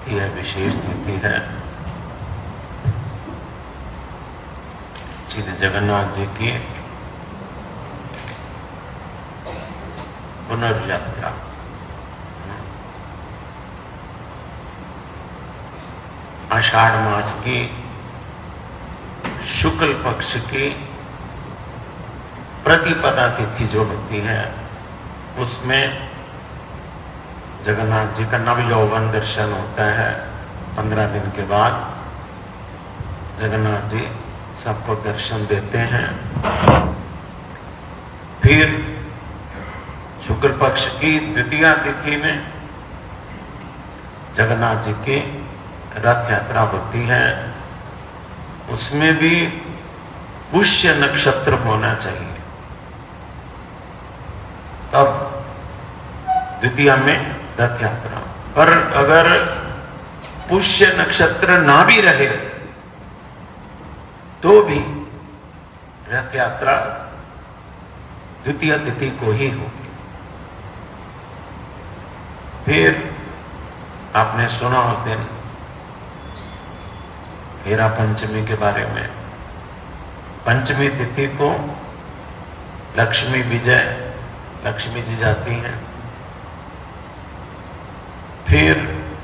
तिथि है, विशेष तिथि है। श्री जगन्नाथ जी की पुनर्यात्रा। आषाढ़ मास की शुक्ल पक्ष की प्रतिपदा तिथि जो होती है, उसमें जगन्नाथ जी का नव यौवन दर्शन होता है। 15 दिन के बाद जगन्नाथ जी सबको दर्शन देते हैं। फिर शुक्ल पक्ष की द्वितीया तिथि में जगन्नाथ जी की रथ यात्रा होती है। उसमें भी पुष्य नक्षत्र होना चाहिए, तब द्वितीया में रथ यात्रा। पर अगर पुष्य नक्षत्र ना भी रहे तो भी रथ यात्रा द्वितीय तिथि को ही होगी। फिर आपने सुना उस दिन हेरा पंचमी के बारे में। पंचमी तिथि को लक्ष्मी विजय, लक्ष्मी जी जाती हैं। फिर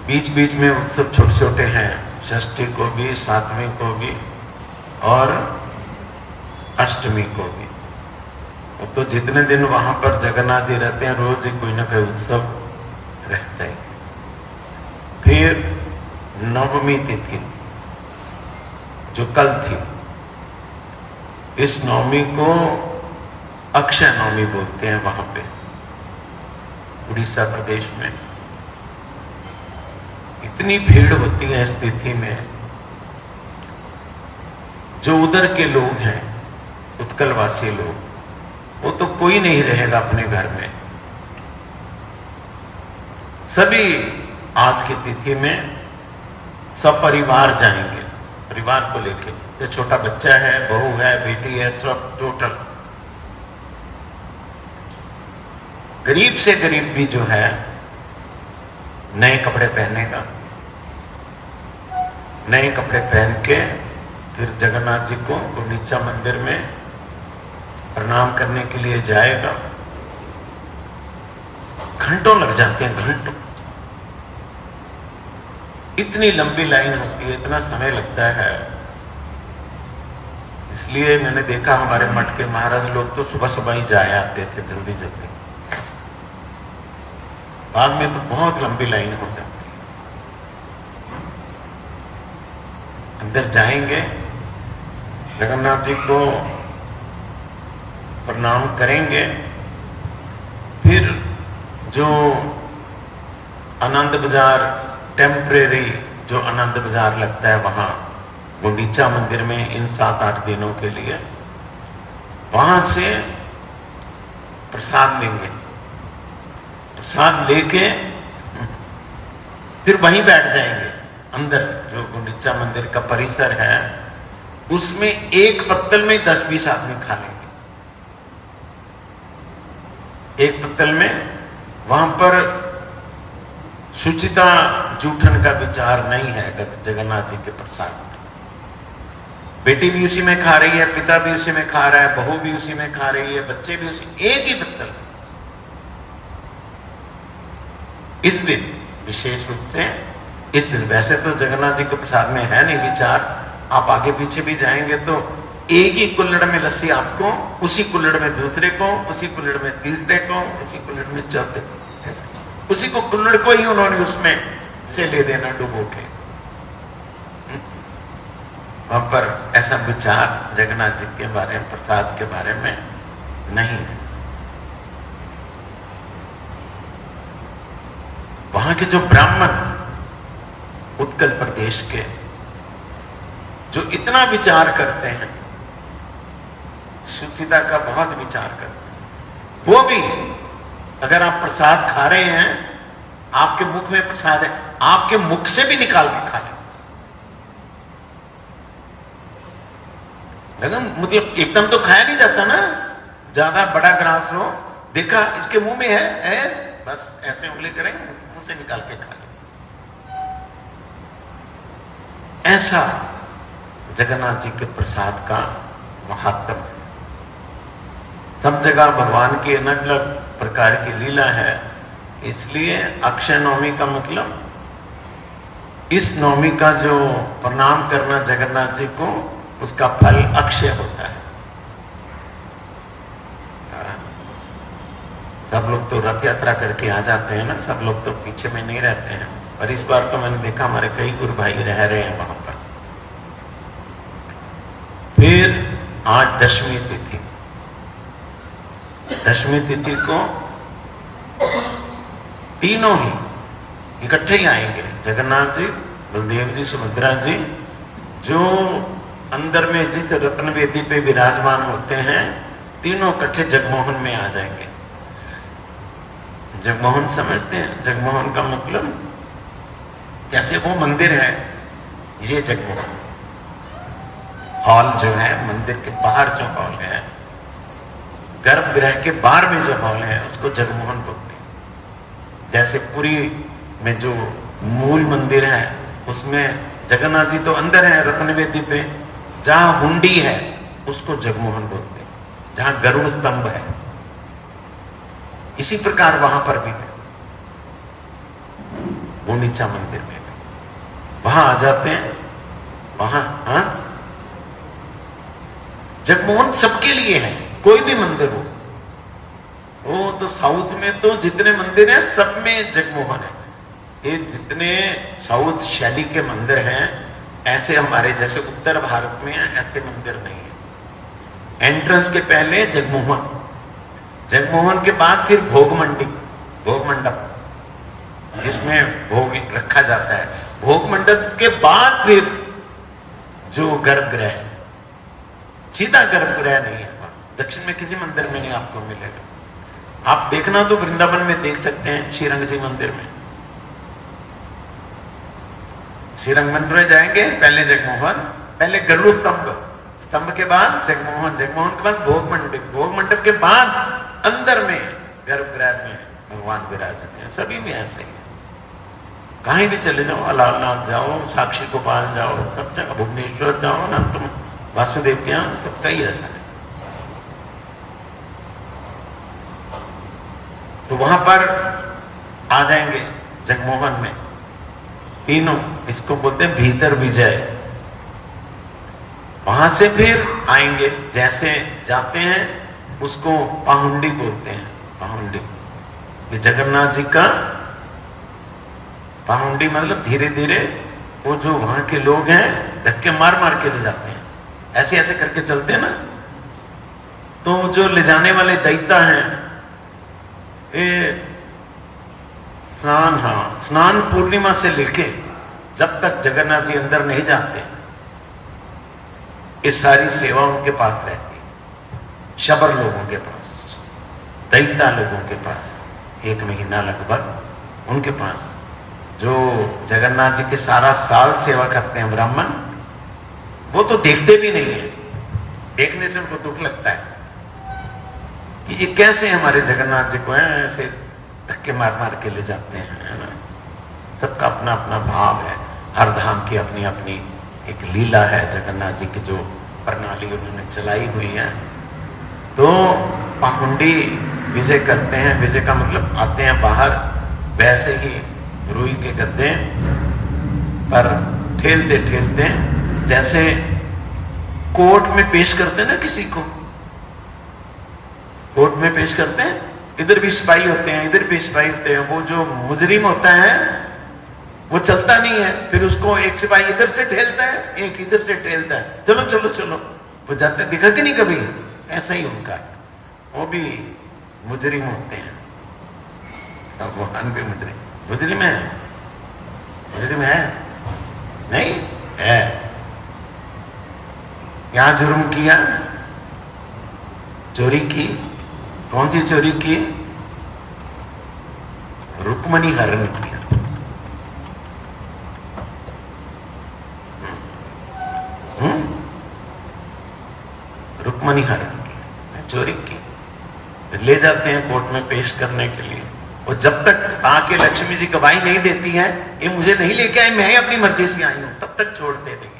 बीच बीच में उत्सव छोटे छोटे हैं, षष्ठी को भी, सातवीं को भी और अष्टमी को भी। तो जितने दिन वहां पर जगन्नाथ जी रहते हैं, रोज ही कोई ना कोई उत्सव रहता ही। फिर नवमी तिथि जो कल थी, इस नवमी को अक्षय नवमी बोलते हैं वहां पे उड़ीसा प्रदेश में। इतनी भीड़ होती है इस तिथि में। जो उधर के लोग हैं, उत्कलवासी लोग, वो तो कोई नहीं रहेगा अपने घर में। सभी आज की तिथि में सब परिवार जाएंगे, परिवार को लेके। जो छोटा बच्चा है, बहू है, बेटी है, सब टोटल। गरीब से गरीब भी जो है नए कपड़े पहनेगा। नए कपड़े पहन के फिर जगन्नाथ जी को गुंडीचा मंदिर में प्रणाम करने के लिए जाएगा। घंटों लग जाते हैं, घंटों। इतनी लंबी लाइन होती है, इतना समय लगता है। इसलिए मैंने देखा हमारे मठ के महाराज लोग तो सुबह सुबह ही जाए आते थे, जल्दी जल्दी। बाद में तो बहुत लंबी लाइन हो जाती है। अंदर जाएंगे, जगन्नाथ जी को प्रणाम करेंगे। फिर जो आनंद बाजार, टेम्परेरी जो आनंद बाजार लगता है वहां गुंडीचा मंदिर में इन 7-8 दिनों के लिए, वहां से प्रसाद लेंगे। प्रसाद लेके फिर वहीं बैठ जाएंगे। अंदर जो गुंडीचा मंदिर का परिसर है, उसमें एक पत्तल में 10-20 आदमी खा लेंगे। एक पत्तल में। वहां पर शुचिता जूठन का विचार नहीं है जगन्नाथ जी के प्रसाद में। बेटी भी उसी में खा रही है, पिता भी उसी में खा रहा है, बहू भी उसी में खा रही है, बच्चे भी उसी, एक ही पत्तल। इस दिन विशेष रूप से इस दिन, वैसे तो जगन्नाथ जी के प्रसाद में है नहीं विचार, आप आगे पीछे भी जाएंगे तो एक ही कुल्हड़ में लस्सी आपको, उसी कुल्हड़ में दूसरे को, उसी कुल्हड़ में तीसरे को, उसी कुल्हड़ में चौथे को, उसी को कुल्हड़ को ही उन्होंने उसमें से ले देना डुबो के। वहां पर ऐसा विचार जगन्नाथ जी के बारे में, प्रसाद के बारे में नहीं है। वहां के जो ब्राह्मण उत्कल प्रदेश के, जो इतना विचार करते हैं, शुचिता का बहुत विचार करते हैं, वो भी अगर आप प्रसाद खा रहे हैं, आपके मुख में प्रसाद है, आपके मुख से भी निकाल के खा लें। मतलब एकदम तो खाया नहीं जाता ना, ज्यादा बड़ा ग्रास हो, देखा इसके मुंह में है, बस ऐसे उंगली करेंगे, मुंह से निकाल के खा लें। ऐसा जगन्नाथ जी के प्रसाद का महात्म है। सब जगह भगवान की अलग अलग प्रकार की लीला है, इसलिए अक्षय नवमी का मतलब इस नवमी का जो प्रणाम करना जगन्नाथ जी को, उसका फल अक्षय होता है। सब लोग तो रथ यात्रा करके आ जाते हैं ना, सब लोग तो पीछे में नहीं रहते हैं, पर इस बार तो मैंने देखा हमारे कई गुरु भाई रह रहे हैं वहां पर। फिर आज दशमी तिथि, दशमी तिथि को तीनों ही इकट्ठे ही आएंगे, जगन्नाथ जी, बलदेव जी, सुभद्रा जी, जो अंदर में जिस रत्न वेदी पे विराजमान होते हैं, तीनों इकट्ठे जगमोहन में आ जाएंगे। जगमोहन समझते हैं? जगमोहन का मतलब जैसे वो मंदिर है, ये जगमोहन हॉल जो है, मंदिर के बाहर जो हॉल है, गर्भगृह के बाहर में जो हॉल है, उसको जगमोहन बोलते हैं। जैसे पुरी में जो मूल मंदिर है, उसमें जगन्नाथ जी तो अंदर है रत्न वेदी पे, जहां हुंडी है उसको जगमोहन बोलते हैं, जहां गरुड़ स्तंभ है। इसी प्रकार वहां पर भी है, गुंडीचा मंदिर में भी वहां आ जाते हैं, वहां जगमोहन सबके लिए है, कोई भी मंदिर हो। वो तो साउथ में तो जितने मंदिर हैं सब में जगमोहन है। ये जितने साउथ शैली के मंदिर हैं, ऐसे हमारे जैसे उत्तर भारत में ऐसे मंदिर नहीं है। एंट्रेंस के पहले जगमोहन, जगमोहन के बाद फिर भोग मंडी, भोग मंडप जिसमें भोग रखा जाता है। भोग मंडप के बाद फिर जो गर्भगृह, सीधा गर्भगृह नहीं है, दक्षिण में किसी मंदिर में नहीं आपको मिलेगा। आप देखना तो वृंदावन में देख सकते हैं, श्रीरंग जी मंदिर में, श्रीरंग मंदिर में जाएंगे, पहले जगमोहन, पहले गरुड़ स्तंभ, स्तंभ के बाद जगमोहन, जगमोहन के बाद भोग मंडप, भोग मंडप के बाद अंदर में गर्भगृह में भगवान विराजते हैं। सभी में ऐसा ही है, कहीं भी चले जाओ, अलारनाथ जाओ, साक्षी गोपाल जाओ, सब जगह, भुवनेश्वर जाओ, अनंत वासुदेव के यहाँ सबका ही ऐसा है। तो वहां पर आ जाएंगे जगमोहन में तीनों, इसको बोलते हैं भीतर विजय। वहां से फिर आएंगे, जैसे जाते हैं उसको पाहुंडी बोलते हैं, पाहुंडी। ये जगन्नाथ जी का पाहुंडी मतलब धीरे धीरे वो जो वहां के लोग हैं धक्के मार मार के ले जाते हैं, ऐसे ऐसे करके चलते हैं ना, तो जो ले जाने वाले दैत्य हैं, ये स्नान, स्नान पूर्णिमा से लेके जब तक जगन्नाथ जी अंदर नहीं जाते, ये सारी सेवा उनके पास रहती है। शबर लोगों के पास, दैत्य लोगों के पास 1 महीना लगभग उनके पास, जो जगन्नाथ जी के सारा साल सेवा करते हैं ब्राह्मण, वो तो देखते भी नहीं है, देखने से उनको दुख लगता है कि ये कैसे हमारे जगन्नाथ जी को ऐसे धक्के मार मार के ले जाते हैं, है ना। सबका अपना अपना भाव है, हर धाम की अपनी अपनी एक लीला है, जगन्नाथ जी की जो प्रणाली उन्होंने चलाई हुई है। तो पाहुंडी विजय करते हैं, विजय का मतलब आते हैं बाहर, वैसे ही रुई के गद्दे पर ठेलते ठेलते, जैसे कोर्ट में पेश करते हैं ना किसी को, कोर्ट में पेश करते हैं, इधर भी सिपाही होते हैं, इधर भी सिपाही होते हैं। वो जो मुजरिम होता है वो चलता नहीं है, फिर उसको एक सिपाही इधर से ठेलता है, एक इधर से ठेलता है, चलो चलो चलो, वो जाते दिखा कि नहीं कभी, ऐसा ही उनका है। वो भी मुजरिम होते हैं, भगवान भी मुजरिम है, मुजरिम है नहीं है। क्या जुर्म किया? चोरी की। कौन सी चोरी की? रुक्मणी हरण किया। रुक्मणी हरण की, चोरी की, ले जाते हैं कोर्ट में पेश करने के लिए। और जब तक आके लक्ष्मी जी गवाही नहीं देती हैं, ये मुझे नहीं लेके आई, मैं ही अपनी मर्जी से आई हूं, तब तक छोड़ते नहीं।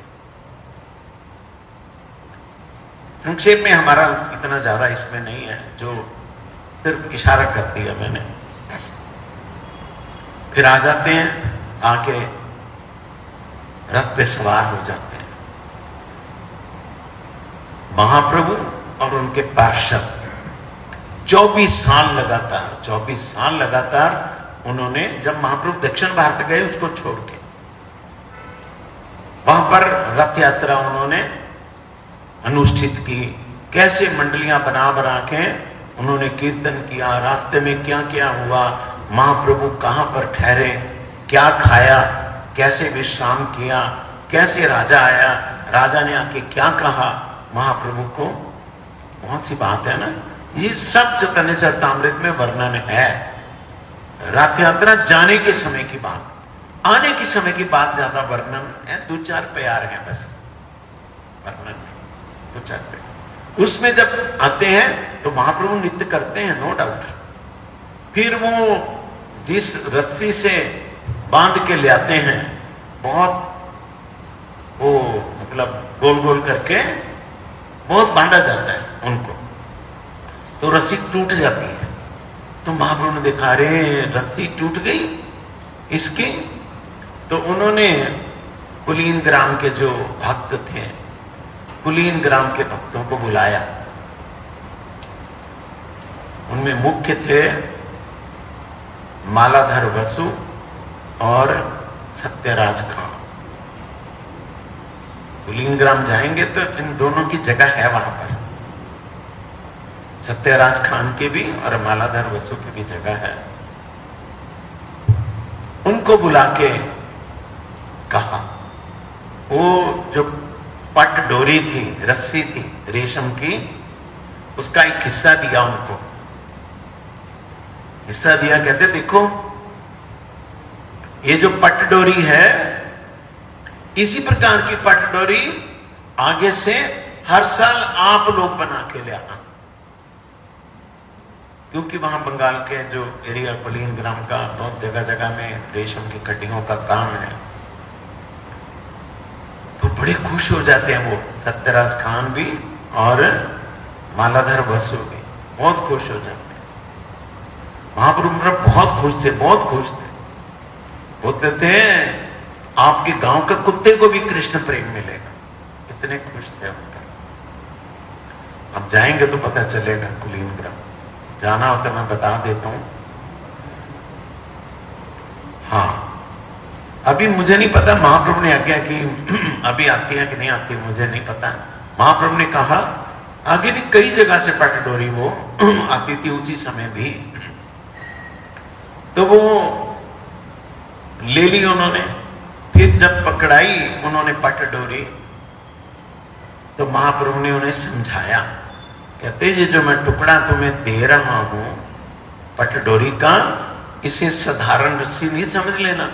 संक्षेप में, हमारा इतना ज्यादा इसमें नहीं है, जो सिर्फ इशारा कर दिया मैंने। फिर आ जाते हैं, आके रथ पे सवार हो जाते हैं महाप्रभु और उनके पार्षद। 24 साल लगातार उन्होंने, जब महाप्रभु दक्षिण भारत गए उसको छोड़ के, वहां पर रथ यात्रा उन्होंने अनुष्ठित की। कैसे मंडलियां बना बना के उन्होंने कीर्तन किया, रास्ते में क्या क्या हुआ, महाप्रभु कहां पर ठहरे, क्या खाया, कैसे विश्राम किया, कैसे राजा आया, राजा ने आके क्या कहा महाप्रभु को। बहुत सी बात है ना, ये सब चैतन्य चरितामृत में वर्णन है। रथ यात्रा जाने के समय की बात, आने के समय की बात ज्यादा वर्णन है, 2-4 प्यार है बस वर्णन में, 2-4 प्यार। उसमें जब आते हैं तो महाप्रभु नृत्य करते हैं, नो डाउट। फिर वो जिस रस्सी से बांध के ले आते हैं, बहुत वो मतलब गोल गोल करके बहुत बांधा जाता है उनको, तो रस्सी टूट जाती है। तो महाप्रभु ने देखा, अरे रस्सी टूट गई इसकी। तो उन्होंने कुलीन ग्राम के जो भक्त थे, कुलीन ग्राम के भक्तों को बुलाया। उनमें मुख्य थे मालाधर वसु और सत्यराज खान। कुलीन ग्राम जाएंगे तो इन दोनों की जगह है वहां पर, सत्यराज खान की भी और मालाधर वसु की भी जगह है। उनको बुला के कहा, वो जो पट डोरी थी, रस्सी थी रेशम की, उसका एक हिस्सा दिया उनको, हिस्सा दिया। कहते देखो ये जो पट डोरी है, इसी प्रकार की पट डोरी आगे से हर साल आप लोग बना के ले आना, क्योंकि वहां बंगाल के जो एरिया कुलीन ग्राम का, बहुत जगह जगह में रेशम की कड्डियों का काम है। तो बड़े खुश हो जाते हैं वो, सत्यराज खान भी और मालाधर वसु भी बहुत खुश हो जाते हैं। महाप्रभु बहुत खुश थे, बहुत खुश थे। बोलते थे आपके गांव के कुत्ते को भी कृष्ण प्रेम मिलेगा, इतने खुश थे उनका। अब जाएंगे तो पता चलेगा कुलीन ग्राम, जाना हो तो मैं बता देता हूं। हाँ, अभी मुझे नहीं पता महाप्रभु ने आज्ञा की अभी आती है कि नहीं आती, मुझे नहीं पता। महाप्रभु ने कहा आगे भी कई जगह से पट डोरी वो आती थी उसी समय भी, तो वो ले ली उन्होंने। फिर जब पकड़ाई उन्होंने पट डोरी, तो महाप्रभु ने उन्हें समझाया, कहते ये जो मैं टुकड़ा तुम्हें दे रहा हूं पट डोरी का, इसे साधारण रस्सी नहीं समझ लेना।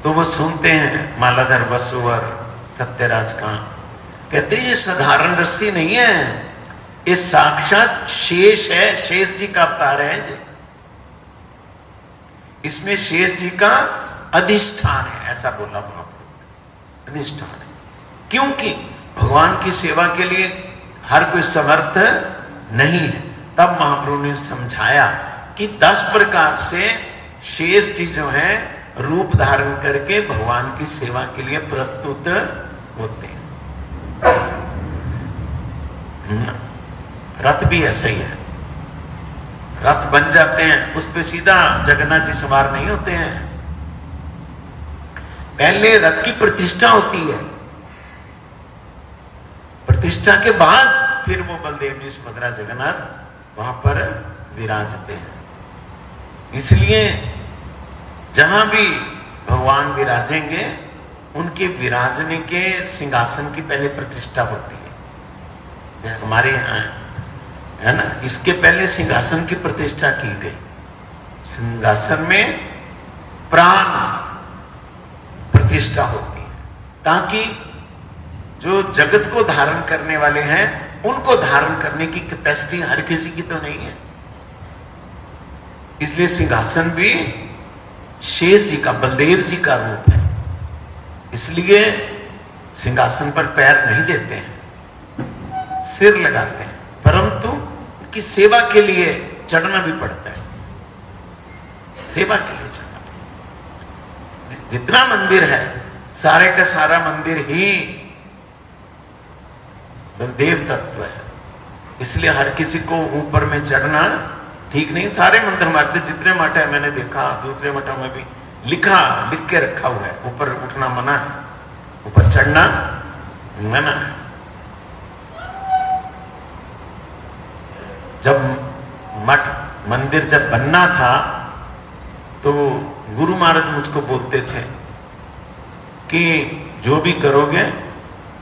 तो वो सुनते हैं मालाधर वसु और सत्यराज खान, कहते ये साधारण रस्सी नहीं है, ये साक्षात शेष है, शेष जी का अवतार है जी। इसमें शेष जी का अधिष्ठान है, ऐसा बोला महाप्रभु, अधिष्ठान है। क्योंकि भगवान की सेवा के लिए हर कोई समर्थ नहीं है। तब महाप्रभु ने समझाया कि 10 प्रकार से शेष जी जो है रूप धारण करके भगवान की सेवा के लिए प्रस्तुत होते हैं। रथ भी ऐसा ही है, रथ बन जाते हैं, उस पे सीधा जगन्नाथ जी सवार नहीं होते हैं। पहले रथ की प्रतिष्ठा होती है, प्रतिष्ठा के बाद फिर वो बलदेव जी सुभद्रा जगन्नाथ वहां पर विराजते हैं। इसलिए जहां भी भगवान विराजेंगे, उनके विराजने के सिंहासन की पहले प्रतिष्ठा होती है। हमारे यहाँ है ना, इसके पहले सिंहासन की प्रतिष्ठा की गई। सिंहासन में प्राण प्रतिष्ठा होती है, ताकि जो जगत को धारण करने वाले हैं, उनको धारण करने की कैपेसिटी हर किसी की तो नहीं है। इसलिए सिंहासन भी शेष जी का, बलदेव जी का रूप है। इसलिए सिंहासन पर पैर नहीं देते हैं, सिर लगाते हैं, परंतु उनकी सेवा के लिए चढ़ना भी पड़ता है, सेवा के लिए चढ़ना। जितना मंदिर है सारे का सारा मंदिर ही देव तत्व है, इसलिए हर किसी को ऊपर में चढ़ना ठीक नहीं। सारे मंदिर हमारे तो जितने मठ है मैंने देखा, दूसरे मठों में भी लिख के रखा हुआ है, ऊपर उठना मना है, ऊपर चढ़ना मना है। जब मठ मंदिर जब बनना था तो गुरु महाराज मुझको बोलते थे कि जो भी करोगे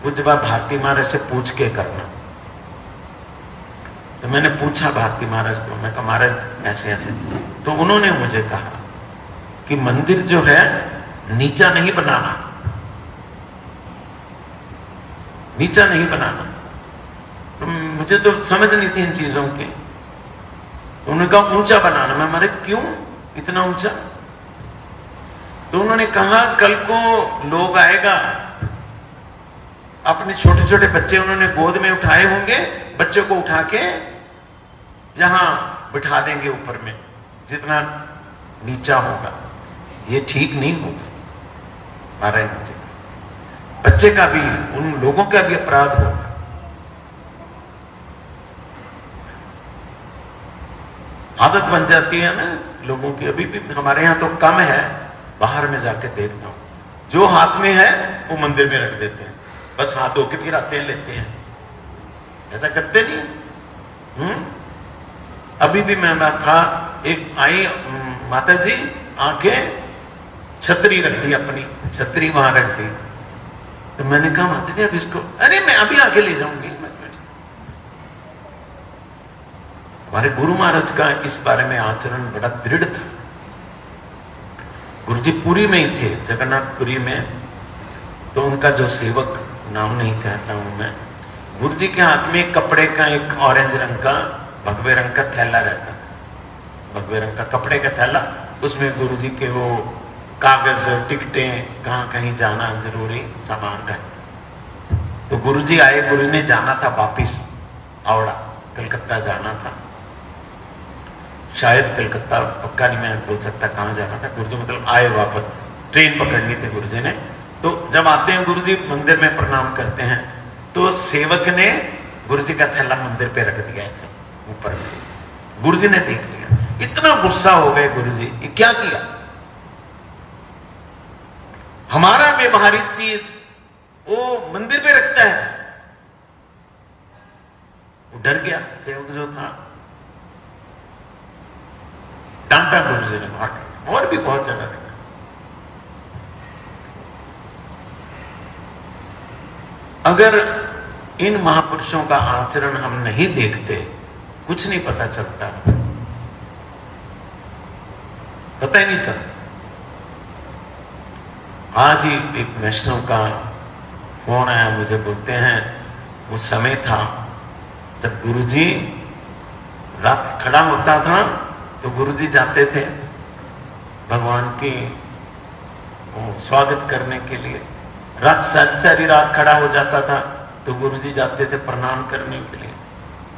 कुछ बार भारती महाराज से पूछ के करना। तो मैंने पूछा भारती महाराज को, मैं कहा महाराज ऐसे ऐसे, तो उन्होंने मुझे कहा कि मंदिर जो है नीचा नहीं बनाना, नीचा नहीं बनाना। तो मुझे तो समझ नहीं थी इन चीजों की, तो उन्होंने कहा ऊंचा बनाना। मैं मारे क्यों इतना ऊंचा? तो उन्होंने कहा कल को लोग आएगा, अपने छोटे छोटे बच्चे उन्होंने गोद में उठाए होंगे, बच्चों को उठा के यहां बिठा देंगे ऊपर में, जितना नीचा होगा ये ठीक नहीं होगा। महाराज बच्चे का भी, उन लोगों का भी अपराध होगा। आदत बन जाती है ना लोगों की। अभी भी हमारे यहां तो कम है, बाहर में जाके देखता हूं, जो हाथ में है वो मंदिर में रख देते हैं, बस हाथ धो के फिर आते हैं लेते हैं, ऐसा करते नहीं। अभी भी मैं था, एक आई माता जी आके छतरी रख दी, अपनी छतरी वहां रख दी। तो मैंने कहा माता जी अब इसको, अरे मैं अभी आके ले जाऊंगी। हमारे गुरु महाराज का इस बारे में आचरण बड़ा दृढ़ था। गुरु जी पुरी में ही थे, जगन्नाथपुरी में, तो उनका जो सेवक, नाम नहीं कहता हूं मैं, गुरु जी के हाथ में कपड़े का एक ऑरेंज रंग का भगवे रंग का थैला रहता था, भगवे रंग का कपड़े का थैला, उसमें गुरु जी के वो कागज, टिकटें, कहाँ कहीं जाना जरूरी सामान रहे। तो गुरु जी आए, गुरु ने जाना था वापिस हावड़ा, कलकत्ता जाना था, शायद कलकत्ता, पक्का नहीं मैं बोल सकता कहाँ जाना था। गुरुजी मतलब आए वापस, ट्रेन पकड़नी थी गुरुजी ने। तो जब आते हैं गुरुजी मंदिर में प्रणाम करते हैं, तो सेवक ने गुरुजी का थैला मंदिर पे रख दिया ऐसे ऊपर में। गुरुजी ने देख लिया, इतना गुस्सा हो गए गुरुजी, ये क्या किया? हमारा व्यवहारिक चीज वो मंदिर पे रखता है। वो डर गया सेवक जो था, डांटा गुरुजी ने, और भी बहुत जगह देखा। अगर इन महापुरुषों का आचरण हम नहीं देखते, कुछ नहीं पता चलता, पता ही नहीं चलता। आज ही एक वैष्णव का फोन आया मुझे, बोलते हैं वो समय था जब गुरुजी रात खड़ा होता था तो गुरुजी जाते थे भगवान की स्वागत करने के लिए। रात सारी रात खड़ा हो जाता था तो गुरुजी जाते थे प्रणाम करने के लिए।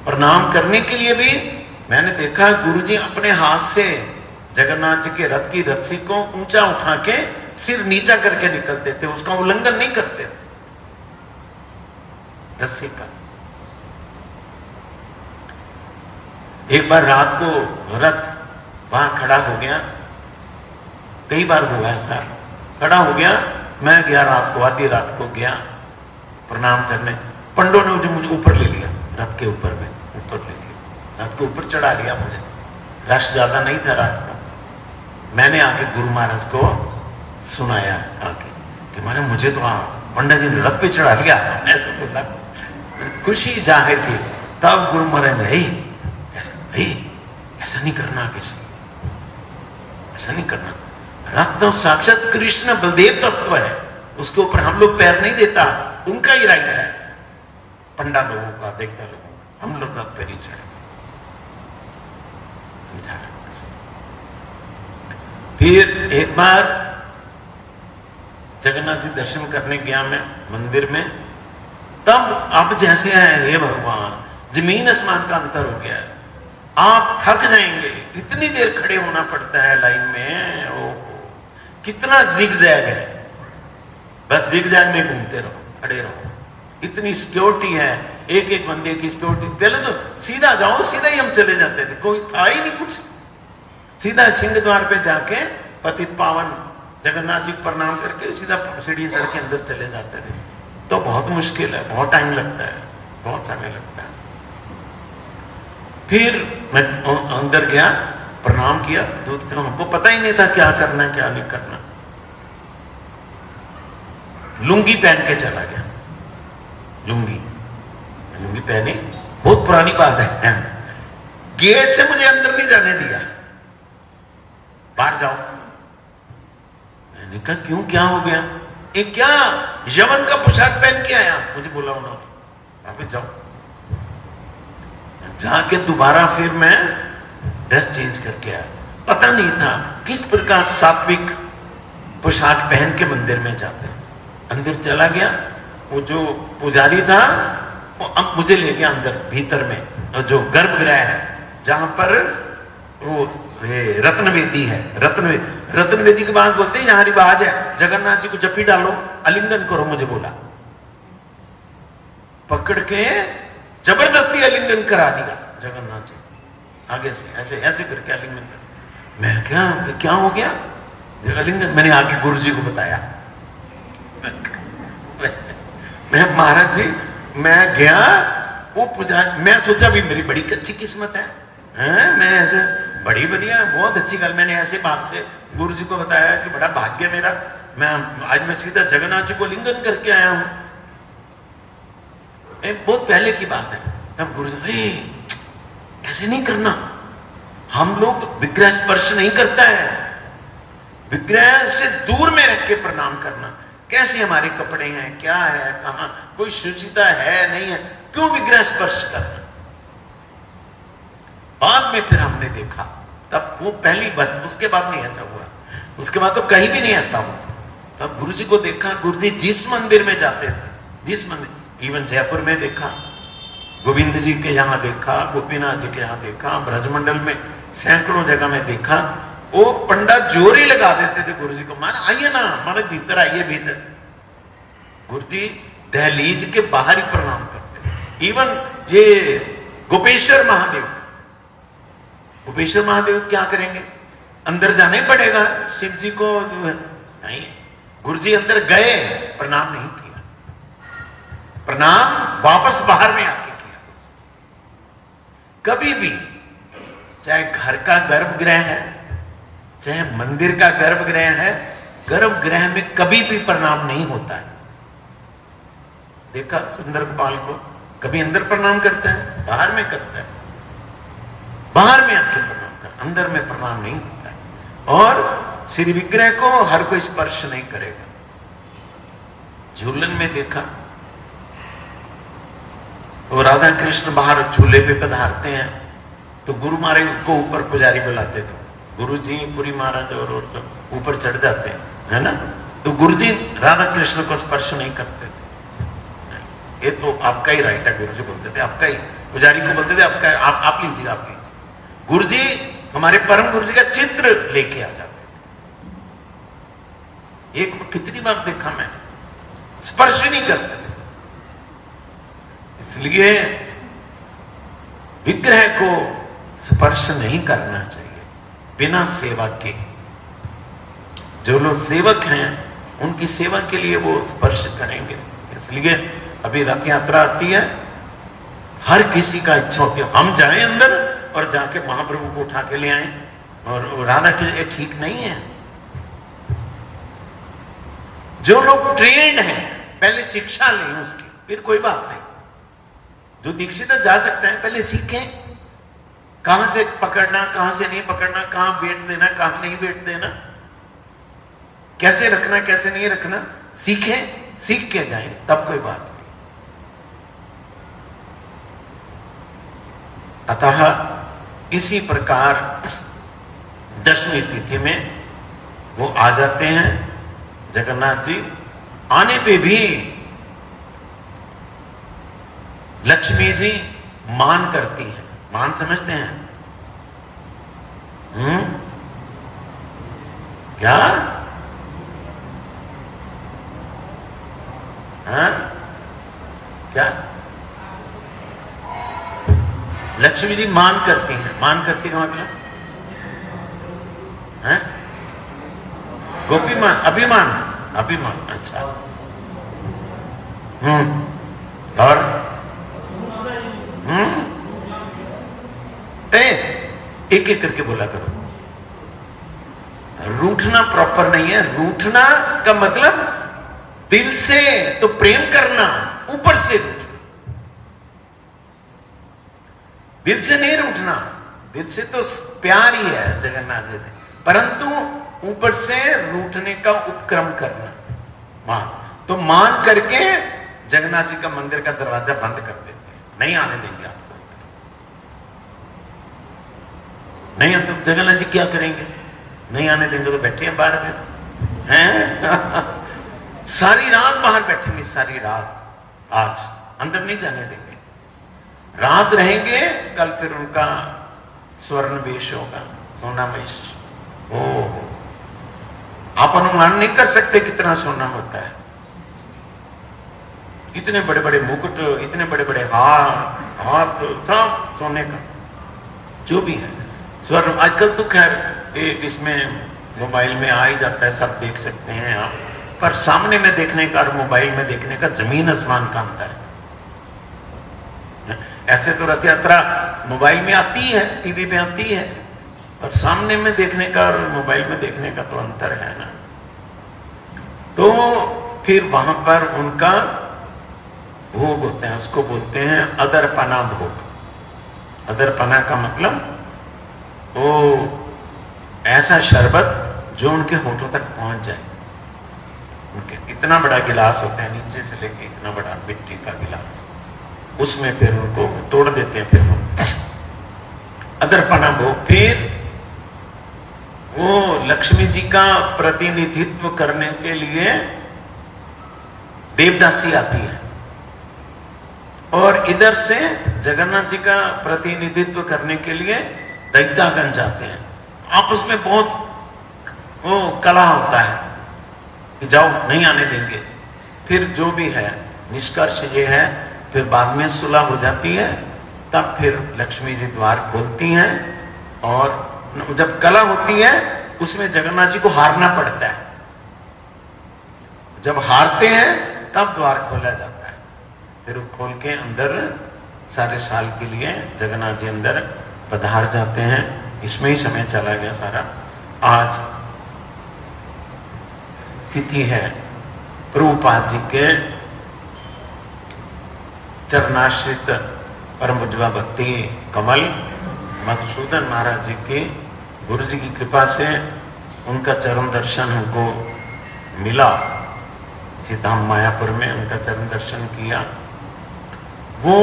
प्रणाम करने के लिए भी मैंने देखा गुरुजी अपने हाथ से जगन्नाथ जी के रथ की रस्सी को ऊंचा उठा के सिर नीचा करके निकलते थे, उसका उल्लंघन नहीं करते थे रस्सी का। एक बार रात को रथ वहां खड़ा हो गया, कई बार हुआ ऐसा, खड़ा हो गया, मैं गया रात को, आधी रात को गया प्रणाम करने, पंडों ने मुझे ऊपर ले लिया, रथ के ऊपर में ऊपर ले लिया, रथ के ऊपर चढ़ा लिया मुझे। रश ज्यादा नहीं था रात को। मैंने आके गुरु महाराज को सुनाया आके कि माने मुझे तो पंडित जी ने रथ पे चढ़ा लिया, ऐसा बोला, खुशी जाहिर की। तब गुरु महाराज ने ऐसा नहीं करना, ऐसा नहीं करना। रथ तो साक्षात कृष्ण बलदेव तत्व है, उसके ऊपर हम लोग पैर नहीं देता, उनका ही राइट है। पंडा लोगों का, देखता लोगों का, हम लोग रथ पे नहीं चढ़े। फिर एक बार जगन्नाथ जी दर्शन करने गया मैं मंदिर में, तब अब जैसे है, हे भगवान, जमीन आसमान का अंतर हो गया है। आप थक जाएंगे, इतनी देर खड़े होना पड़ता है लाइन में, ओ कितना जिगजैग है, बस जिगजैग में घूमते रहो, खड़े रहो, इतनी सिक्योरिटी है, एक एक बंदे की सिक्योरिटी। पहले तो सीधा जाओ, सीधा ही हम चले जाते थे, कोई था ही नहीं कुछ, सीधा सिंह द्वार पे जाके पतित पावन जगन्नाथ जी प्रणाम करके सीधा सीढ़ी चढ़ के अंदर चले जाते थे। तो बहुत मुश्किल है, बहुत टाइम लगता है, बहुत समय लगता है। फिर मैं अंदर गया, प्रणाम किया दूर से, हमको पता ही नहीं था क्या करना है क्या नहीं करना। लुंगी पहन के चला गया, लुंगी पहनी, बहुत पुरानी बात है। गेट से मुझे अंदर नहीं जाने दिया, बाहर जाओ। मैंने कहा क्यों, क्या हो गया? ये क्या यवन का पोशाक पहन के आया? मुझे बोला उन्होंने, वापस जाओ। जाके दोबारा फिर मैं ड्रेस चेंज करके आया। पता नहीं था किस प्रकार सात्विक पोशाक पहन के मंदिर में जाते हैं। अंदर चला गया, वो जो पुजारी था वो अब मुझे ले गया अंदर भीतर में, जो गर्भगृह है जहां पर वो रत्नवेदी है। रत्नवेदी के बाद बोलते हैं यहां रिवाज है जगन्नाथ जी को जप्पी डालो, आलिंगन करो। मुझे बोला, पकड़ के जबरदस्ती आलिंगन करा दिया जगन्नाथ जी, आगे से ऐसे ऐसे करके आलिंगन कर। मैं क्या हो गया आलिंगन? मैंने आगे गुरु जी को बताया। मैं महाराज जी, मैं गया, वो पुजारी, मैं सोचा भी मेरी बड़ी अच्छी किस्मत है, मैं ऐसे बड़ी बढ़िया, बहुत अच्छी गल। मैंने ऐसे बात से गुरु जी को बताया कि बड़ा भाग्य मेरा, मैं सीधा जगन्नाथ जी को लिंगन करके आया हूं। बहुत पहले की बात है। तब गुरु जी, ऐसे नहीं करना, हम लोग विग्रह स्पर्श नहीं करता है, विग्रह से दूर में रख के प्रणाम करना। कैसे हमारे कपड़े हैं, क्या है, कहां कोई शुचिता है नहीं है, क्यों विग्रह स्पर्श करना? बाद में फिर हमने देखा, तब वो पहली बस, उसके बाद नहीं ऐसा हुआ, उसके बाद तो कहीं भी नहीं ऐसा हुआ। तब गुरु जी को देखा, गुरु जी जिस मंदिर में जाते थे, जिस मंदिर, इवन जयपुर में देखा, गोविंद जी के यहाँ देखा, गोपीनाथ जी के यहाँ देखा, ब्रजमंडल में सैकड़ों जगह में देखा, वो पंडा जोरी लगा देते थे गुरु जी को, मान आइए ना, हमारे भीतर आइए भीतर। गुरु जी दहलीज के बाहर ही प्रणाम करते थे। इवन ये गोपेश्वर महादेव क्या करेंगे, अंदर जाना ही पड़ेगा शिव जी को, नहीं, गुरु जी अंदर गए, प्रणाम नहीं किया, प्रणाम वापस बाहर में आके किया। कभी भी, चाहे घर का गर्भगृह है, चाहे मंदिर का गर्भगृह है, गर्भगृह में कभी भी प्रणाम नहीं होता है। देखा सुंदर गोपाल को, कभी अंदर प्रणाम करता है, बाहर में करता है, बाहर में आके प्रणाम कर, अंदर में प्रणाम नहीं होता है। और श्री विग्रह को हर कोई स्पर्श नहीं करेगा। झूलन में देखा, वो राधा कृष्ण बाहर झूले पे पधारते हैं, तो गुरु महाराज को ऊपर पुजारी बुलाते थे, गुरु जी पुरी महाराज और सब ऊपर चढ़ जाते हैं, है ना, तो गुरु जी राधा कृष्ण को स्पर्श नहीं करते थे। ये तो आपका ही राइट है, गुरु जी बोलते थे, आपका ही, पुजारी को बोलते थे आपका, आप लीजिए, आप लीजिए। गुरु जी, हमारे परम गुरु जी का चित्र लेके आ जाते थे। एक कितनी बार देखा मैं, स्पर्श नहीं करते थे। इसलिए विग्रह को स्पर्श नहीं करना चाहिए बिना सेवा के। जो लोग सेवक हैं उनकी सेवा के लिए वो स्पर्श करेंगे। इसलिए अभी रथ यात्रा आती है, हर किसी का इच्छा होती है हम जाएं अंदर और जाके महाप्रभु को उठा के ले आए, और राधा के लिए ठीक नहीं है। जो लोग ट्रेंड हैं पहले शिक्षा लें उसकी, फिर कोई बात नहीं। जो दीक्षित जा सकते हैं पहले सीखें, कहां से पकड़ना, कहां से नहीं पकड़ना, कहां वेट देना, कहां नहीं वेट देना, कैसे रखना, कैसे नहीं रखना, सीखें, सीख के जाएं, तब कोई बात नहीं। अतः इसी प्रकार दशमी तिथि में वो आ जाते हैं जगन्नाथ जी आने पे भी लक्ष्मी जी मान करती है। मान समझते हैं? क्या? हाँ? क्या? लक्ष्मी जी मान करती हैं। मान करती का मतलब है गोपी मान, अभिमान, अभिमान। अच्छा। और एक एक करके बोला करो। रूठना प्रॉपर नहीं है। रूठना का मतलब दिल से तो प्रेम करना, ऊपर से रूठना। दिल से नहीं रूठना, दिल से तो प्यार ही है जगन्नाथ जी से, परंतु ऊपर से रूठने का उपक्रम करना। मान तो मान करके जगन्नाथ जी का मंदिर का दरवाजा बंद कर देते हैं, नहीं आने देंगे आपको। नहीं तो जगन्नाथ जी क्या करेंगे? नहीं आने देंगे तो बैठे हैं बाहर में हैं सारी रात बाहर बैठेंगे, सारी रात। आज अंदर नहीं जाने देंगे, रात रहेंगे। कल फिर उनका स्वर्ण वेश होगा, सोना वेश। ओ, आप अनुमान नहीं कर सकते कितना सोना होता है। इतने बड़े बड़े मुकुट, इतने बड़े बड़े हाथ, सब सोने का जो भी है स्वर्ण। आजकल तो खैर इसमें मोबाइल में आ ही जाता है, सब देख सकते हैं आप, पर सामने में देखने का और मोबाइल में देखने का जमीन आसमान का अंतर है। ऐसे तो रथ यात्रा मोबाइल में आती है, टीवी पे आती है, और सामने में देखने का और मोबाइल में देखने का तो अंतर है ना। तो फिर वहां पर उनका भोग होता है, उसको बोलते हैं अदरपना भोग। अदरपना का मतलब वो ऐसा शरबत जो उनके होठों तक पहुंच जाए। उनके इतना बड़ा गिलास होता है, नीचे से लेके इतना बड़ा मिट्टी का गिलास, उसमें फिर उनको तोड़ देते हैं। फिर वो अदरपना भोग। फिर वो लक्ष्मी जी का प्रतिनिधित्व करने के लिए देवदासी आती है, और इधर से जगन्नाथ जी का प्रतिनिधित्व करने के लिए दैत्यागन जाते हैं। आपस में बहुत वो कला होता है कि जाओ नहीं आने देंगे। फिर जो भी है निष्कर्ष ये है, फिर बाद में सुलह हो जाती है, तब फिर लक्ष्मी जी द्वार खोलती हैं। और जब कला होती है उसमें जगन्नाथ जी को हारना पड़ता है। जब हारते हैं तब द्वार खोला जाता है। फिर वो खोल के अंदर सारे साल के लिए जगन्नाथ जी अंदर पधार जाते हैं। इसमें ही समय चला गया सारा। आज तिथि है प्रभुपाद जी के चरणाश्रित परम पूज्य भक्ति कमल मधुसूदन महाराज जी के गुरु जी की कृपा से उनका चरण दर्शन हमको मिला। सीताम मायापुर में उनका चरण दर्शन किया। वो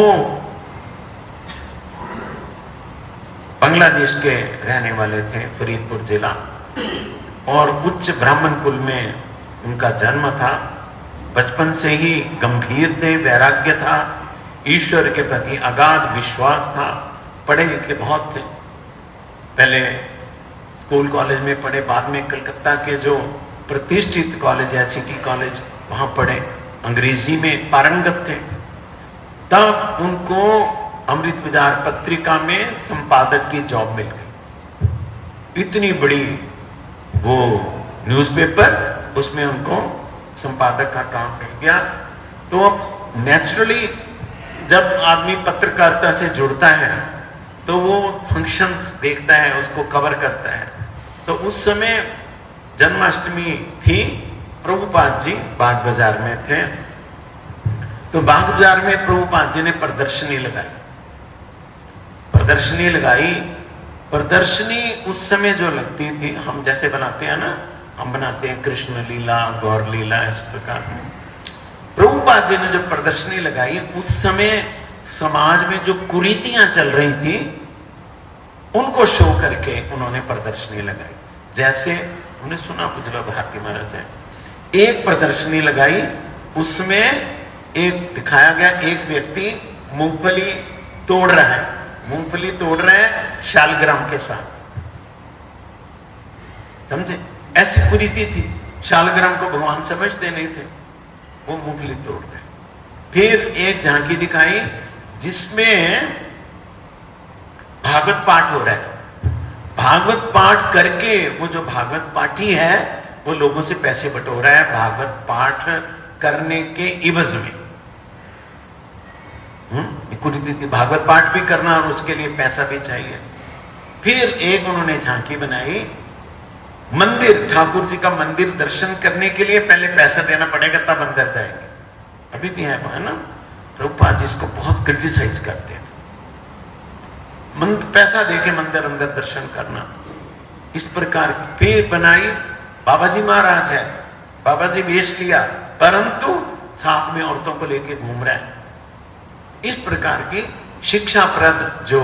बांग्लादेश के रहने वाले थे, फरीदपुर जिला, और उच्च ब्राह्मण कुल में उनका जन्म था। बचपन से ही गंभीर थे, वैराग्य था, ईश्वर के प्रति अगाध विश्वास था। पढ़े लिखे बहुत थे। पहले स्कूल कॉलेज में पढ़े, बाद में कलकत्ता के जो प्रतिष्ठित कॉलेज है सिटी कॉलेज, वहां पढ़े। अंग्रेजी में पारंगत थे। तब उनको अमृत विचार पत्रिका में संपादक की जॉब मिल गई। इतनी बड़ी वो न्यूज़पेपर, उसमें उनको संपादक का काम मिल गया। तो अब नेचुरली जब आदमी पत्रकारिता से जुड़ता है तो वो फंक्शंस देखता है, उसको कवर करता है। तो उस समय जन्माष्टमी थी, प्रभुपाद जी बाग बाजार में थे। तो बाग बाजार में प्रभुपाद जी ने प्रदर्शनी लगाई। प्रदर्शनी लगाई। प्रदर्शनी उस समय जो लगती थी, हम जैसे बनाते हैं ना, हम बनाते हैं कृष्ण लीला, गौर लीला, इस प्रकार। प्रभुपाद जी ने जो प्रदर्शनी लगाई, उस समय समाज में जो कुरीतियां चल रही थी उनको शो करके उन्होंने प्रदर्शनी लगाई। जैसे हमने सुना पूज्य भारती महाराज है, एक प्रदर्शनी लगाई, उसमें एक दिखाया गया, एक व्यक्ति मूंगफली तोड़ रहा है, मूंगफली तोड़ रहे हैं शालग्राम के साथ, समझे? ऐसी कुरीति थी। शालग्राम को भगवान समझते नहीं थे, वो मूंगफली तोड़ रहे। फिर एक झांकी दिखाई जिसमें भागवत पाठ हो रहा है। भागवत पाठ करके वो जो भागवत पाठी है वो लोगों से पैसे बटोर रहा है भागवत पाठ करने के इवज में। कुरीति थी, भागवत पाठ भी करना और उसके लिए पैसा भी चाहिए। फिर एक उन्होंने झांकी बनाई, मंदिर, ठाकुर जी का मंदिर दर्शन करने के लिए पहले पैसा देना पड़ेगा तब अंदर जाएंगे। अभी भी है ना, प्रभुपाद जिसको बहुत क्रिटिसाइज करते थे, पैसा देके मंदिर अंदर दर्शन करना, इस प्रकार की। फिर बनाई, बाबा जी महाराज है, बाबा जी वेश लिया, परंतु साथ में औरतों को लेके घूम रहा है। इस प्रकार की शिक्षाप्रद जो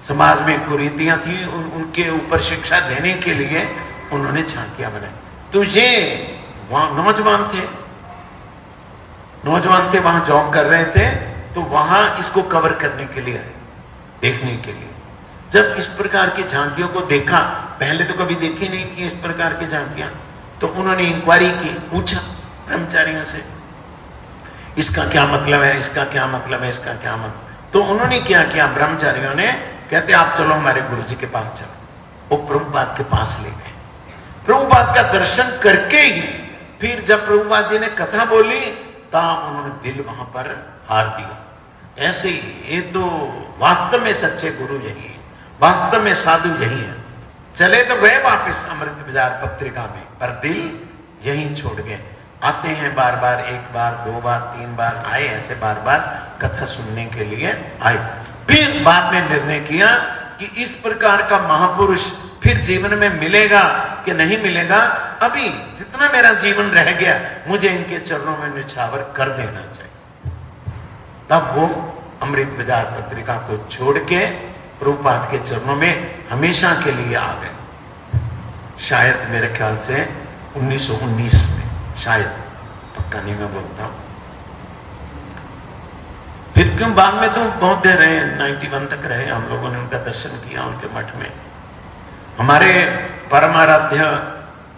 समाज में कुरीतियां थी उनके ऊपर शिक्षा देने के लिए उन्होंने झांकियां बनाई। तो ये वहां नौजवान थे, वहां जॉब कर रहे थे, तो वहां इसको कवर करने के लिए आए, देखने के लिए। जब इस प्रकार की झांकियों को देखा, पहले तो कभी देखी नहीं थी इस प्रकार की झांकियां, तो उन्होंने इंक्वायरी की, पूछा ब्रह्मचारियों से, इसका क्या मतलब है, इसका क्या मतलब है, इसका क्या मतलब। तो उन्होंने क्या किया, ब्रह्मचारियों ने कहते आप चलो हमारे गुरुजी के पास चलो। वो प्रभुपाद के पास ले गए। प्रभुपाद का दर्शन करके ही फिर जब प्रभुपाद जी ने कथा बोली तब उन्होंने दिल वहां पर हार दिया। ऐसे ही ये तो वास्तव में सच्चे गुरु यही है, वास्तव में साधु यही है। चले तो गए वापस अमृत बाजार पत्रिका में, पर दिल यहीं छोड़ गए। आते हैं बार बार, एक बार, दो बार, तीन बार आए, ऐसे बार बार कथा सुनने के लिए आए। फिर बाद में निर्णय किया कि इस प्रकार का महापुरुष फिर जीवन में मिलेगा कि नहीं मिलेगा, अभी जितना मेरा जीवन रह गया मुझे इनके चरणों में निछावर कर देना चाहिए। तब वो अमृत बाजार पत्रिका को छोड़ के प्रभुपाद के चरणों में हमेशा के लिए आ गए। शायद मेरे ख्याल से 1919 में, शायद, पक्का नहीं मैं बोलता हूं। फिर क्यों बाद में तो बहुत देर रहे, 91 तक रहे, हम लोगों ने उनका दर्शन किया उनके मठ में। हमारे परमाराध्य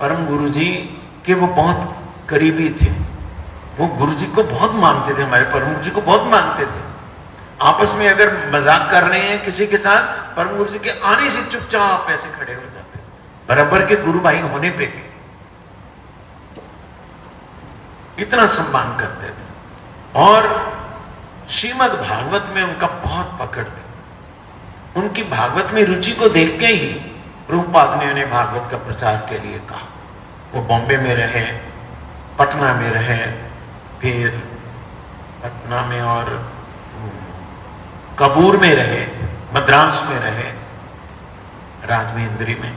परम गुरु जी के वो बहुत करीबी थे, वो गुरु जी को बहुत मानते थे, हमारे परम गुरु जी को बहुत मानते थे। आपस में अगर मजाक कर रहे हैं किसी के साथ, परम गुरु जी के आने से चुपचाप ऐसे खड़े हो जाते, बराबर के गुरु भाई होने पे भी इतना सम्मान करते थे। और श्रीमद् भागवत में उनका बहुत पकड़ थी। उनकी भागवत में रुचि को देख के ही प्रभुपाद ने उन्हें भागवत का प्रचार के लिए कहा। वो बॉम्बे में रहे, पटना में रहे, फिर पटना में और कबूर में रहे, मद्रास में रहे, राजमहेंद्री में,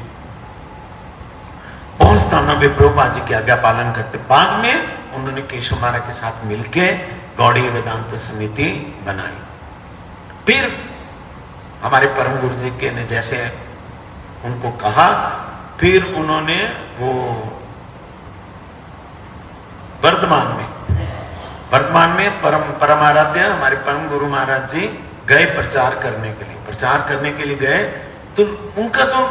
बहुत स्थानों पे प्रभुपाद जी की आज्ञा पालन करते। बाद में उन्होंने केशव महाराज के साथ मिलके गौड़ीय वेदांत समिति बनाई। फिर हमारे परम गुरु जी के ने जैसे उनको कहा, फिर उन्होंने वो वर्धमान में परमाराध्य हमारे परम गुरु महाराज जी गए प्रचार करने के लिए गए। तो उनका तो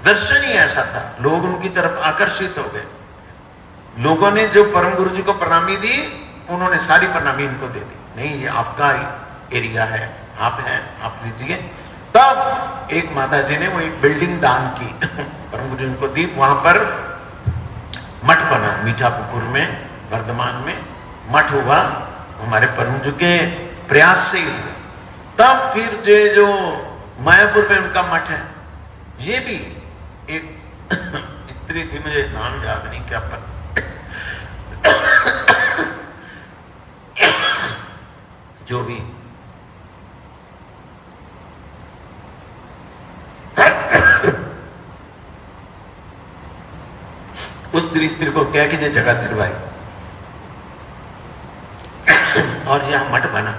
दर्शन ही ऐसा था, लोग उनकी तरफ आकर्षित हो गए। लोगों ने जो परम गुरु जी को प्रणामी दी, उन्होंने सारी प्रणामी इनको दे दी। नहीं, ये आपका एरिया है, आप हैं, आप लीजिए। तब एक माता जी ने वो एक बिल्डिंग दान की, परम गुरु जी को दी। वहां पर मठ बना, मीठापुकुर में, वर्धमान में मठ हुआ, हमारे परम गुरु के प्रयास से ही हुआ। तब फिर जो मायापुर में उनका मठ है, ये भी एक स्त्री थी, मुझे नाम याद नहीं क्या, पर जो भी उस स्त्री को क्या कि जगह दिलवाई और यहां मठ बना।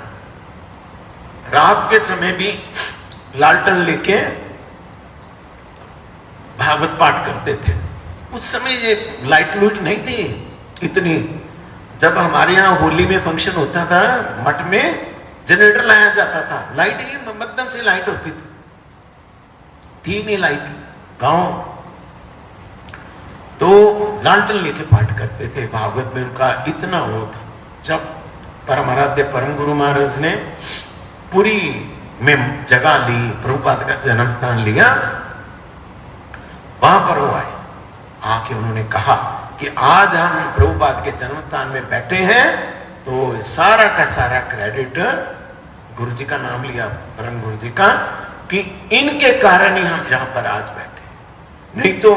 रात के समय भी लालटन लेके भागवत पाठ करते थे। उस समय ये लाइट लूट नहीं थी, इतनी, जब हमारे यहाँ होली में फंक्शन होता था मठ में जनरेटर लाया जाता था, लाइट ही मध्यम से लाइट होती थी नहीं लाइट गांव, तो लालटेन लेके पाठ करते थे। भागवत में उनका इतना वो था। जब परम आराध्य परम गुरु महाराज ने पुरी में जगह ली, प्रभुपाद का जन्म स्थान लिया, वहां पर वो आए, आके उन्होंने कहा कि आज हम प्रभुपाद के जन्म स्थान में बैठे हैं, तो सारा का सारा क्रेडिट गुरु जी का नाम लिया, परम गुरु जी का, कि इनके कारण ही हम यहां पर आज बैठे। नहीं तो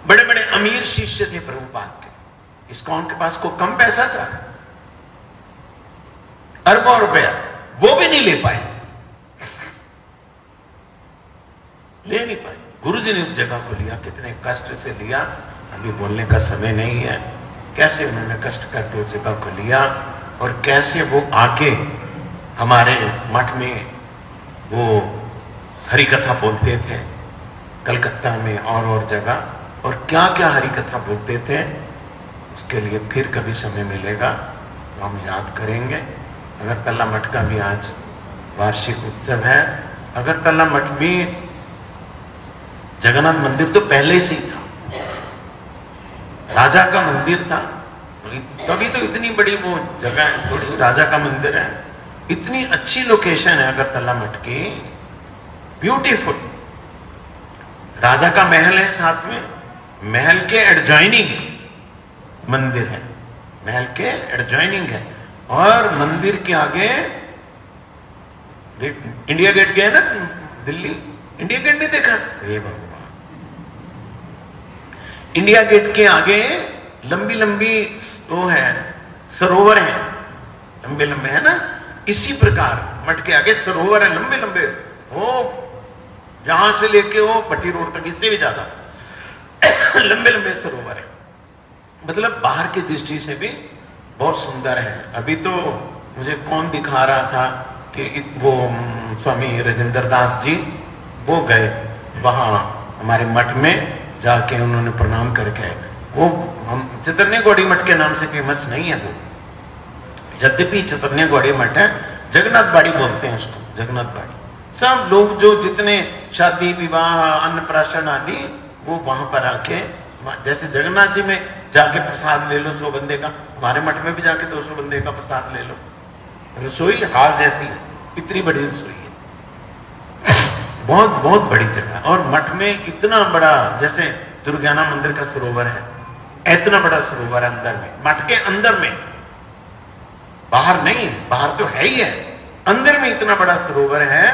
बड़े बड़े अमीर शिष्य थे प्रभुपाद के, इस्कॉन के पास को कम पैसा था, अरबों रुपया, वो भी नहीं ले पाए, ले नहीं पाए। गुरु जी ने उस जगह को लिया, कितने कष्ट से लिया, अभी बोलने का समय नहीं है। कैसे उन्होंने कष्ट करके उस जगह को लिया और कैसे वो आके हमारे मठ में वो हरि कथा बोलते थे, कलकत्ता में और जगह, और क्या क्या हरि कथा बोलते थे, उसके लिए फिर कभी समय मिलेगा तो हम याद करेंगे। अगरतला मठ का भी आज वार्षिक उत्सव है। अगरतला मठ में जगन्नाथ मंदिर तो पहले से ही था, राजा का मंदिर था, तभी तो इतनी बड़ी वो जगह है, थोड़ी राजा का मंदिर है, इतनी अच्छी लोकेशन है अगरतला मठ की, ब्यूटीफुल। राजा का महल है साथ में, महल के एडजॉइनिंग मंदिर है, महल के एडजॉइनिंग है, और मंदिर के आगे इंडिया गेट गए ना दिल्ली, इंडिया गेट नहीं देखा, ये भगवान, इंडिया गेट के आगे लंबी लंबी वो है, सरोवर है, लंबे लंबे है ना, इसी प्रकार मठ के आगे सरोवर है, लंबे लंबे, वो जहां से लेके वो भट्टी रोड तक, इससे भी ज्यादा लंबे लंबे सरोवर है। मतलब बाहर की दृष्टि से भी बहुत सुंदर है। अभी तो मुझे कौन दिखा रहा था कि वो स्वामी राजेंद्र दास जी, वो गए वहां हमारे मठ में, जाके उन्होंने प्रणाम करके, वो हम चैतन्य गौड़ी मठ के नाम से फेमस नहीं है वो, यद्यपि चैतन्य गौड़ी मठ है, जगन्नाथ बाड़ी बोलते हैं उसको, जगन्नाथ बाड़ी। सब लोग जो जितने शादी विवाह अन्नप्राशन आदि, वो वहां पर आके, जैसे जगन्नाथ जी में जाके प्रसाद ले लो 100 बंदे का, हमारे मठ में भी जाके 200 बंदे का प्रसाद ले लो। रसोई हाल जैसी है, इतनी बड़ी रसोई है, बहुत बहुत बड़ी जगह। और मठ में इतना बड़ा, जैसे दुर्गाना मंदिर का सरोवर है, इतना बड़ा सरोवर है अंदर में, मठ के अंदर में, बाहर नहीं, बाहर तो है ही है, अंदर में इतना बड़ा सरोवर है,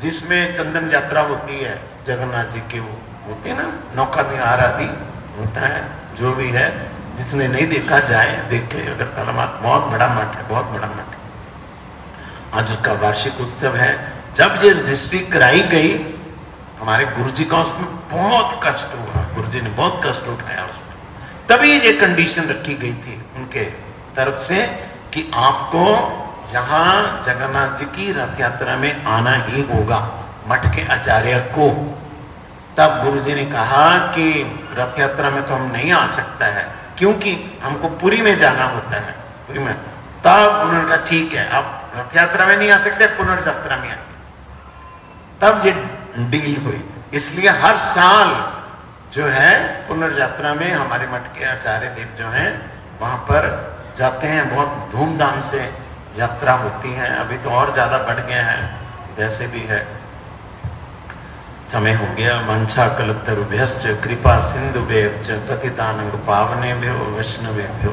जिसमें चंदन यात्रा होती है, जगन्नाथ जी की वो होती है ना, नौका विहार आदि होता है, जो भी है, जिसने नहीं देखा जाए देखे। अगरतला मठ बहुत बड़ा मठ है, बहुत बड़ा मठ है। आज उसका वार्षिक उत्सव है। जब ये रजिस्ट्री कराई गई हमारे गुरुजी का, उसमें बहुत कष्ट हुआ, गुरुजी ने बहुत कष्ट उठाया उसमें, तभी ये कंडीशन रखी गई थी उनके तरफ से कि आपको यहाँ जगन्नाथ जी की रथ यात्रा में आना ही होगा, मठ के आचार्य को। तब गुरुजी ने कहा कि रथ यात्रा में तो हम नहीं आ सकता है, क्योंकि हमको पुरी में जाना होता है, पुरी में। तब उन्होंने कहा ठीक है, आप रथ यात्रा में नहीं आ सकते, पुनर्यात्रा में आए। तब ये डील हुई। इसलिए हर साल जो है पुनर्यात्रा में हमारे मठ के आचार्य देव जो हैं वहां पर जाते हैं, बहुत धूमधाम से यात्रा होती है। अभी तो और ज्यादा बढ़ गया है, जैसे भी है, समय हो गया। मंछा कल्पतरुभ्यश्च कृपा सिंधुभ्यश्च पतितानंग पावनेभ्यो वैष्णवेभ्यो